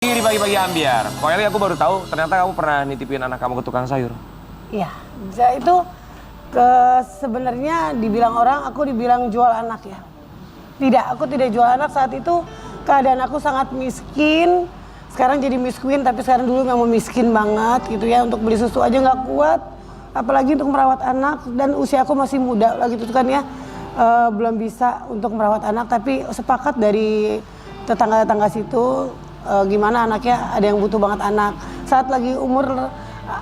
Di pagi-pagi ambiar, pokoknya aku baru tahu ternyata kamu pernah nitipin anak kamu ke tukang sayur. Iya, itu sebenarnya dibilang orang aku dibilang jual anak ya. Tidak, aku tidak jual anak. Saat itu keadaan aku sangat miskin. Sekarang jadi miskin, tapi sekarang dulu memang miskin banget gitu ya. Untuk beli susu aja nggak kuat, apalagi untuk merawat anak. Dan usia aku masih muda lagi gitu kan ya, belum bisa untuk merawat anak. Tapi sepakat dari tetangga-tetangga situ, gimana anaknya ada yang butuh banget anak. Saat lagi umur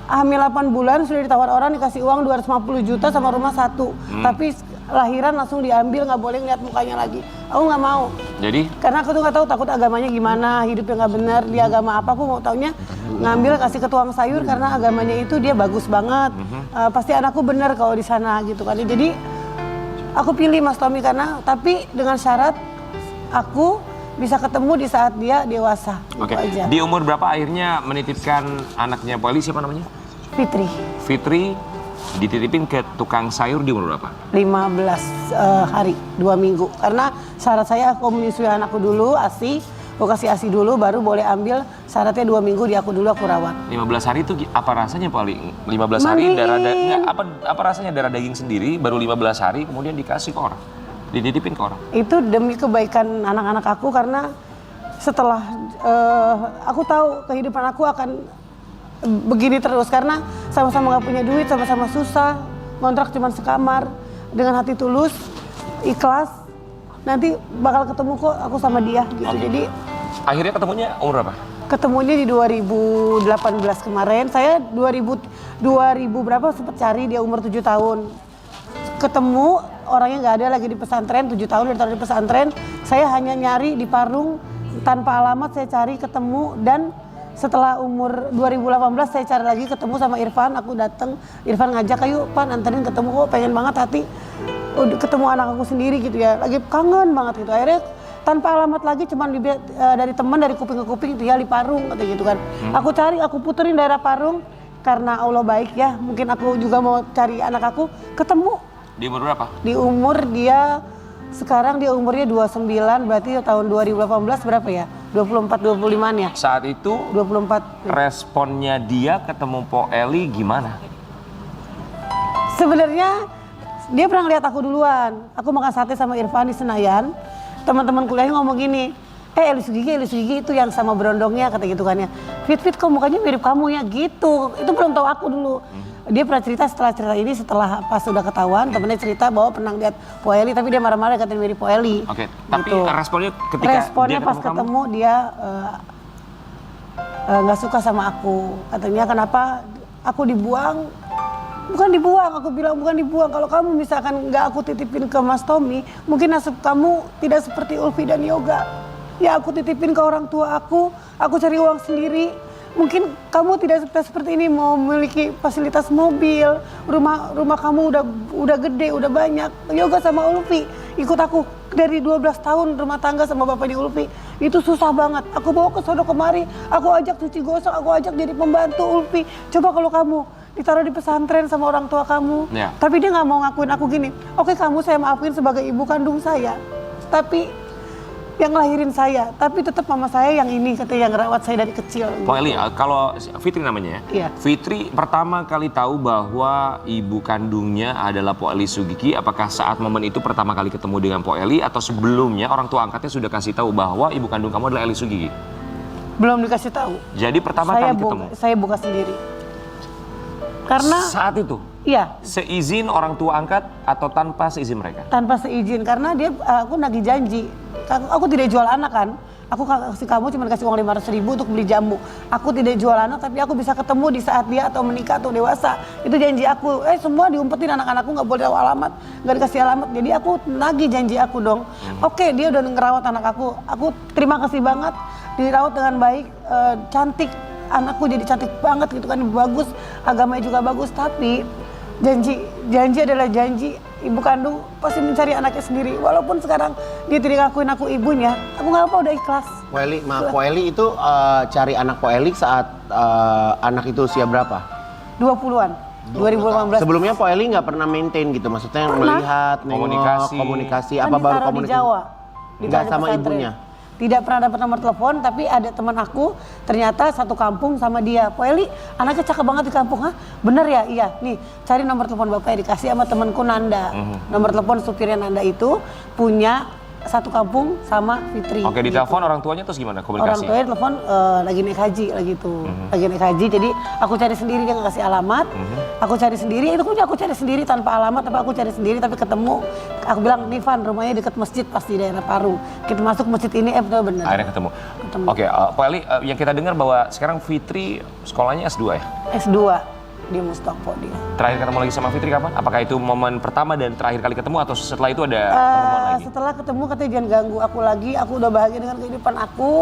hamil 8 bulan sudah ditawar orang dikasih uang 250 juta sama rumah satu. Tapi lahiran langsung diambil, nggak boleh ngeliat mukanya lagi. Aku nggak mau. Jadi? Karena aku tuh nggak tahu, takut agamanya gimana, hidupnya nggak benar, dia agama apa. Aku mau taunya ngambil kasih ke tukang sayur karena agamanya itu dia bagus banget. Pasti anakku benar kalau di sana gitu kan. Jadi aku pilih Mas Tommy karena tapi dengan syarat aku bisa ketemu di saat dia dewasa. Oke. Aja. Di umur berapa akhirnya menitipkan anaknya Poli, siapa namanya? Fitri. Fitri dititipin ke tukang sayur di umur berapa? 15 hari, 2 minggu. Karena syarat saya aku menyusui anakku dulu, ASI. Aku kasih ASI dulu, baru boleh ambil. Syaratnya 2 minggu di aku dulu, aku rawat. 15 hari itu apa rasanya Poli? 15 hari darah daging, apa rasanya darah daging sendiri, baru 15 hari kemudian dikasih ke orang? Dititipin ke orang? Itu demi kebaikan anak-anak aku karena setelah aku tahu kehidupan aku akan begini terus karena sama-sama nggak punya duit, sama-sama susah, kontrak cuma sekamar. Dengan hati tulus, ikhlas, nanti bakal ketemu kok aku sama dia gitu. Jadi akhirnya ketemunya umur berapa? Ketemunya di 2018 kemarin. Saya 2000 berapa sempat cari, dia umur 7 tahun. Ketemu orangnya nggak ada lagi di pesantren, 7 tahun ditaruh di pesantren. Saya hanya nyari di Parung tanpa alamat, saya cari ketemu. Dan setelah umur 2018 saya cari lagi ketemu sama Irfan. Aku datang, Irfan ngajak, ayo Pan anterin ketemu, kok pengen banget hati udah ketemu anak aku sendiri gitu ya, lagi kangen banget gitu. Akhirnya tanpa alamat lagi, cuman dari teman, dari kuping ke kuping, dia di Parung katanya gitu kan. Aku cari, aku puterin daerah Parung karena Allah baik ya, mungkin aku juga mau cari anak aku, ketemu. Di umur berapa? Di umur dia, sekarang dia umurnya 29, berarti tahun 2018 berapa ya? 24-25an ya? Saat itu 24. Responnya dia ketemu Po Eli gimana? Sebenarnya dia pernah lihat aku duluan. Aku makan sate sama Irfan di Senayan. Teman-teman kuliahnya ngomong gini, Eli Sugigi itu yang sama berondongnya, kata gitu kan ya. Fit kok mukanya mirip kamu ya gitu. Itu belum tahu aku dulu. Dia pernah cerita setelah cerita ini, setelah pas sudah ketahuan, temennya cerita bahwa pernah lihat Po Eli, tapi dia marah-marah katanya mirip Po Eli. Oke, tapi gitu. responnya ketika responnya dia pas ketemu kamu? Dia nggak suka sama aku. Katanya kenapa aku dibuang? Bukan dibuang, aku bilang bukan dibuang. Kalau kamu misalkan nggak aku titipin ke Mas Tommy, mungkin nasib kamu tidak seperti Ulfi dan Yoga. Ya aku titipin ke orang tua aku cari uang sendiri. Mungkin kamu tidak seperti ini, mau memiliki fasilitas mobil, rumah kamu udah gede, udah banyak. Yoga sama Ulfi ikut aku dari 12 tahun rumah tangga sama bapaknya Ulfi. Itu susah banget. Aku bawa ke sono kemari, aku ajak cuci gosok, aku ajak jadi pembantu Ulfi. Coba kalau kamu ditaruh di pesantren sama orang tua kamu, tapi dia nggak mau ngakuin aku gini. Oke, kamu saya maafin sebagai ibu kandung saya, tapi yang ngelahirin saya, tapi tetap mama saya yang ini, katanya yang ngerawat saya dari kecil. Po Eli, kalau Fitri namanya ya? Iya. Fitri pertama kali tahu bahwa ibu kandungnya adalah Po Eli Sugigi, apakah saat momen itu pertama kali ketemu dengan Po Eli atau sebelumnya orang tua angkatnya sudah kasih tahu bahwa ibu kandung kamu adalah Eli Sugigi? Belum dikasih tahu. Jadi pertama kali ketemu? Saya buka sendiri. Karena saat itu? Iya. Seizin orang tua angkat atau tanpa seizin mereka? Tanpa seizin, karena aku nagih janji. Aku tidak jual anak kan. Aku kasih kamu cuma kasih uang 500.000 untuk beli jamu. Aku tidak jual anak, tapi aku bisa ketemu di saat dia atau menikah atau dewasa. Itu janji aku. Semua diumpetin anak-anakku, nggak boleh tahu alamat, nggak dikasih alamat. Jadi aku nagih janji aku dong. Oke, dia udah ngerawat anak aku. Aku terima kasih banget. Dirawat dengan baik, cantik. Anakku jadi cantik banget gitu kan, bagus, agamanya juga bagus. Tapi janji adalah janji. Ibu kandung pasti mencari anaknya sendiri. Walaupun sekarang dia tidak ngakuin aku ibunya, aku nggak apa, udah ikhlas. Po Eli, maaf, Po Eli itu cari anak Po Eli saat anak itu usia berapa? 20-an, 2018. Sebelumnya Po Eli nggak pernah maintain gitu, maksudnya melihat, nengok, komunikasi, apa baru Ditaruh komunikasi? di Jawa. Nggak sama ibunya? tidak pernah dapat nomor telepon, tapi ada teman aku ternyata satu kampung sama dia. Po Eli, anaknya cakep banget di kampung, ha? Bener ya? Iya. Nih, cari nomor telepon bapak ya, dikasih sama temanku Nanda. Nomor telepon supirnya Nanda itu punya satu kampung sama Fitri. Oke, di gitu. telepon orang tuanya terus gimana Orang komunikasi? tuanya telepon lagi naik haji lagi tuh. Lagi naik haji, jadi aku cari sendiri, dia nggak kasih alamat. Aku cari sendiri, itu punya aku cari sendiri tanpa alamat, tapi aku cari sendiri tapi ketemu. Aku bilang, nih Van, rumahnya dekat masjid pas di daerah Parung. Kita masuk masjid ini, betul benar. Akhirnya ketemu. Oke, Po Eli, yang kita dengar bahwa sekarang Fitri sekolahnya S2 ya? S2 di Mustopo dia. Terakhir ketemu lagi sama Fitri kapan? Apakah itu momen pertama dan terakhir kali ketemu atau setelah itu ada pertemuan lagi? Setelah ketemu katanya jangan ganggu aku lagi, aku udah bahagia dengan kehidupan aku.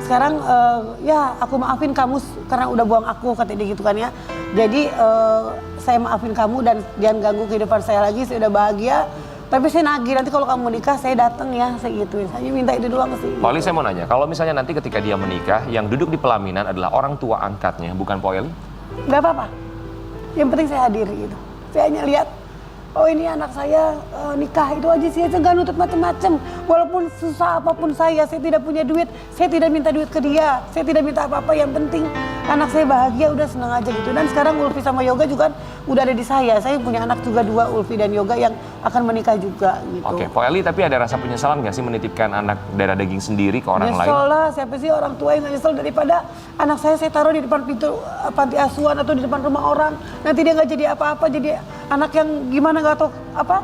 Sekarang ya aku maafin kamu karena udah buang aku, katanya gitu kan ya. Jadi saya maafin kamu dan jangan ganggu kehidupan saya lagi, saya udah bahagia. Tapi saya nagih, nanti kalau kamu nikah saya datang ya, saya gituin. Saya minta itu doang sih. Po Eli, saya mau nanya, kalau misalnya nanti ketika dia menikah, yang duduk di pelaminan adalah orang tua angkatnya, bukan Po Eli? Gak apa-apa. Yang penting saya hadir gitu. Saya hanya lihat, oh ini anak saya nikah, itu aja sih, saya nggak nuntut macem-macem. Walaupun susah apapun saya tidak punya duit, saya tidak minta duit ke dia, saya tidak minta apa-apa. Yang penting anak saya bahagia, udah senang aja gitu. Dan sekarang Ulfi sama Yoga juga udah ada di saya. Saya punya anak juga 2, Ulfi dan Yoga yang akan menikah juga gitu. Oke, Po Eli, tapi ada rasa penyesalan nggak sih menitipkan anak darah daging sendiri ke orang lain? Nyesel lah, siapa sih orang tua yang nggak nyesel daripada anak saya taruh di depan pintu panti asuhan atau di depan rumah orang. Nanti dia nggak jadi apa-apa, jadi anak yang gimana nggak tahu apa.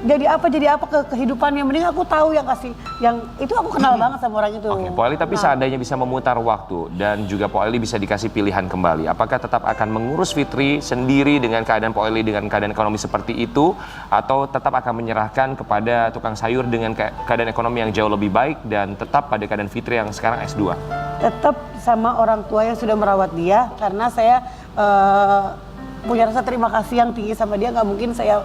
Jadi apa kehidupannya. Mending aku tahu yang kasih, yang itu aku kenal banget sama orang itu. Oke, Po Eli, tapi seandainya bisa memutar waktu dan juga Po Eli bisa dikasih pilihan kembali, apakah tetap akan mengurus Fitri sendiri dengan keadaan Po Eli dengan keadaan ekonomi seperti itu, atau tetap akan menyerahkan kepada tukang sayur dengan keadaan ekonomi yang jauh lebih baik dan tetap pada keadaan Fitri yang sekarang S2? Tetap sama orang tua yang sudah merawat dia, karena saya punya rasa terima kasih yang tinggi sama dia. Nggak mungkin saya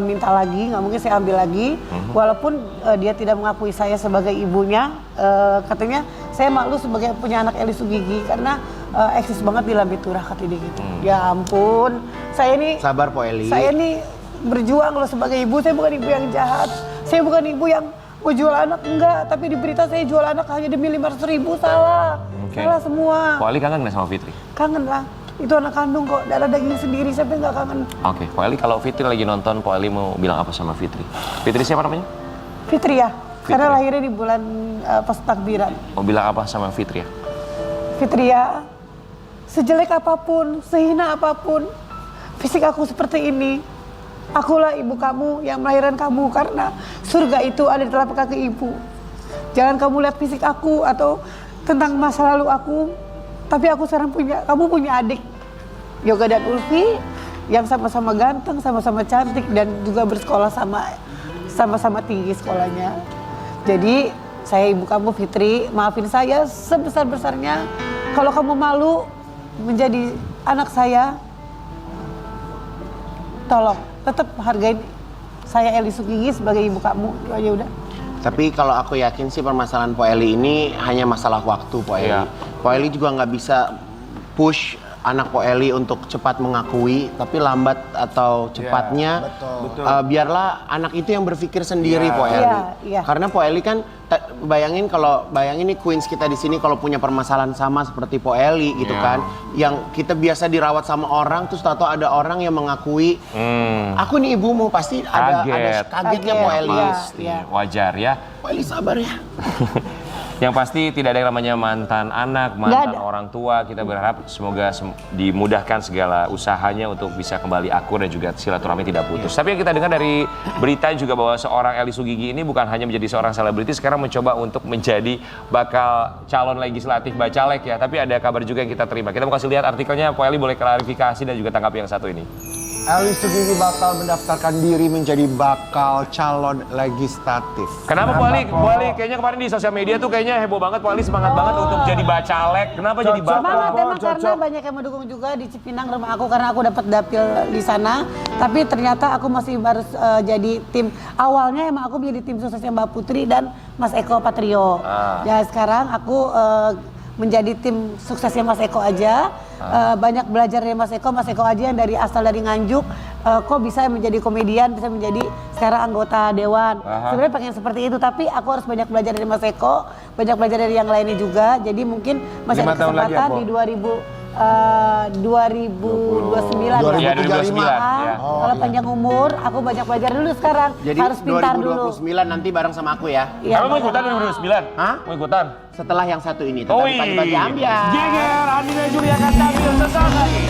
minta lagi, nggak mungkin saya ambil lagi. Walaupun dia tidak mengakui saya sebagai ibunya, katanya saya malu sebagai punya anak Eli Sugigi karena eksis banget di Lambe Turah, katanya gitu. Ya ampun, saya ini Sabar Po Eli. saya ini berjuang loh sebagai ibu. Saya bukan ibu yang jahat, saya bukan ibu yang mau jual anak, enggak. Tapi di berita saya jual anak hanya demi 500.000, salah. Oke. Salah semua. Po Eli kangen nggak sama Fitri? Kangen lah. Itu anak kandung kok, darah daging sendiri, siapa yang gak kangen? Oke, Po Eli, kalau Fitri lagi nonton, Po Eli mau bilang apa sama Fitri? Fitri siapa namanya? Fitri ya, Fitri. karena lahirnya di bulan pas takbiran. Mau bilang apa sama Fitri ya? Fitri ya, sejelek apapun, sehina apapun, fisik aku seperti ini, akulah ibu kamu yang melahirkan kamu, karena surga itu ada di telapak kaki ibu. Jangan kamu lihat fisik aku atau tentang masa lalu aku, tapi aku sekarang kamu punya adik Yoga dan Ulfi yang sama-sama ganteng, sama-sama cantik, dan juga bersekolah sama-sama tinggi sekolahnya. Jadi saya ibu kamu Fitri, maafin saya sebesar-besarnya. Kalau kamu malu menjadi anak saya, tolong tetap hargain saya Eli Sugigi sebagai ibu kamu. Itu aja udah. Tapi kalau aku yakin sih permasalahan Po Eli ini hanya masalah waktu, Po Eli. Iya. Po Eli juga nggak bisa push anak Po Eli untuk cepat mengakui, tapi lambat atau cepatnya, biarlah anak itu yang berpikir sendiri, Po Eli. Iya. Karena Po Eli kan, bayangin nih Queens kita di sini kalau punya permasalahan sama seperti Po Eli gitu kan, yang kita biasa dirawat sama orang, terus tahu ada orang yang mengakui, aku nih ibumu, pasti ada kagetnya Po Eli. Pasti, wajar ya. Po Eli sabar ya. Yang pasti tidak ada yang namanya mantan anak, mantan orang tua. Kita berharap semoga dimudahkan segala usahanya untuk bisa kembali akur dan juga silaturahmi tidak putus. Tapi yang kita dengar dari berita juga bahwa seorang Eli Sugigi ini bukan hanya menjadi seorang selebriti, sekarang mencoba untuk menjadi bakal calon legislatif Bacalek ya. Tapi ada kabar juga yang kita terima. Kita mau kasih lihat artikelnya, Po Eli boleh klarifikasi dan juga tanggapi yang satu ini. Eli Sugigi bakal mendaftarkan diri menjadi bakal calon legislatif. Kenapa Po Eli? Po Eli kayaknya kemarin di sosial media tuh kayaknya heboh banget, Po Eli semangat banget untuk jadi Bacalek. Kenapa jadi bakal? Semangat emang karena banyak yang mendukung juga di Cipinang rumah aku, karena aku dapat dapil di sana. Tapi ternyata aku masih harus jadi tim. Awalnya emang aku menjadi tim suksesnya Mbak Putri dan Mas Eko Patrio. Ya sekarang aku menjadi tim suksesnya Mas Eko aja. Banyak belajar dari Mas Eko aja yang asal dari Nganjuk, kok bisa menjadi komedian, bisa menjadi sekarang anggota dewan. Sebenarnya pengen seperti itu, tapi aku harus banyak belajar dari Mas Eko, banyak belajar dari yang lainnya juga. Jadi mungkin masih 5 ada tahun lagi ya, kesempatan Po? di 2029 Iya, 2029. ya. Ya. Kalau panjang umur, aku banyak belajar dulu sekarang. Jadi Harus pintar dulu. 2029 nanti bareng sama aku ya. Iya, Kamu mau ikutan 2029? Hah? Mau ikutan? Setelah yang satu ini, tetap di pagi-pagi ambiar. Jeger, Andi dan Julia akan tampil sesaat lagi.